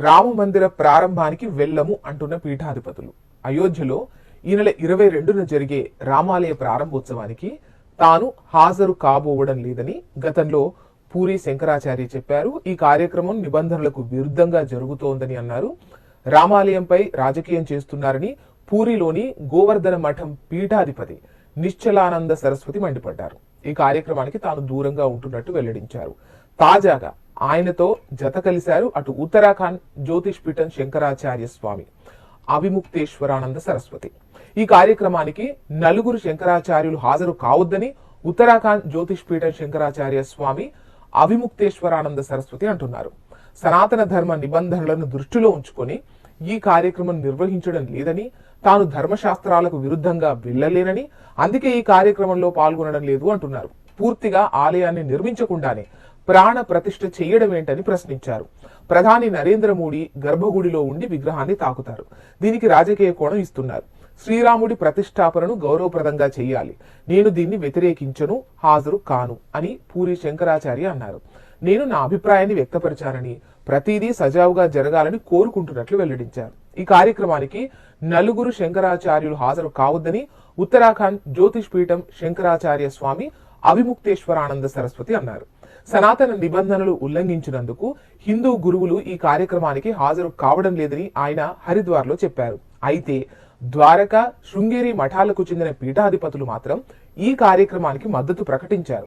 రామ మందిర ప్రారంభానికి వెళ్ళము అంటున్న పీఠాధిపతులు. అయోధ్యలో ఈ నెల 22న జరిగే రామాలయ ప్రారంభోత్సవానికి తాను హాజరు కాబోవడం లేదని గతంలో పూరి శంకరాచార్య చెప్పారు. ఈ కార్యక్రమం నిబంధనలకు విరుద్ధంగా జరుగుతోందని అన్నారు. రామాలయంపై రాజకీయం చేస్తున్నారని పూరిలోని గోవర్ధన మఠం పీఠాధిపతి నిశ్చలానంద సరస్వతి మండిపడ్డారు. ఈ కార్యక్రమానికి తాను దూరంగా ఉంటున్నట్టు వెల్లడించారు. తాజాగా ఆయనతో జత కలిశారు అటు ఉత్తరాఖండ్ జ్యోతిష్ పీఠం శంకరాచార్య స్వామి అవిముక్తేశ్వరానంద సరస్వతి. ఈ కార్యక్రమానికి నలుగురు శంకరాచార్యులు హాజరు కావద్దని ఉత్తరాఖండ్ జ్యోతిష్ పీఠం శంకరాచార్య స్వామి అవిముక్తేశ్వరానంద సరస్వతి అంటున్నారు. సనాతన ధర్మ నిబంధనలను దృష్టిలో ఉంచుకొని ఈ కార్యక్రమం నిర్వహించడం లేదని, తాను ధర్మశాస్త్రాలకు విరుద్ధంగా వెళ్లలేనని, అందుకే ఈ కార్యక్రమంలో పాల్గొనడం లేదు అంటున్నారు. పూర్తిగా ఆలయాన్ని నిర్మించకుండానే ప్రాణ ప్రతిష్ఠ చేయడమేంటని ప్రశ్నించారు. ప్రధాని నరేంద్ర మోడీ గర్భగుడిలో ఉండి విగ్రహాన్ని తాకుతారు. దీనికి రాజకీయ కోణం ఇస్తున్నారు. శ్రీరాముడి ప్రతిష్టాపనను గౌరవప్రదంగా చేయాలి. నేను దీన్ని వ్యతిరేకించను, హాజరు కాను అని పూరి శంకరాచార్య అన్నారు. నేను నా అభిప్రాయాన్ని వ్యక్తపరిచానని, ప్రతిదీ సజావుగా జరగాలని కోరుకుంటున్నట్లు వెల్లడించారు. ఈ కార్యక్రమానికి నలుగురు శంకరాచార్యులు హాజరు కావద్దని ఉత్తరాఖండ్ జ్యోతిష్ పీఠం శంకరాచార్య స్వామి అవిముక్తేశ్వరానంద సరస్వతి అన్నారు. సనాతన నిబంధనలు ఉల్లంఘించినందుకు హిందూ గురువులు ఈ కార్యక్రమానికి హాజరు కావడం లేదని ఆయన హరిద్వార్లో చెప్పారు. అయితే ద్వారకా, శృంగేరి మఠాలకు చెందిన పీఠాధిపతులు మాత్రం ఈ కార్యక్రమానికి మద్దతు ప్రకటించారు.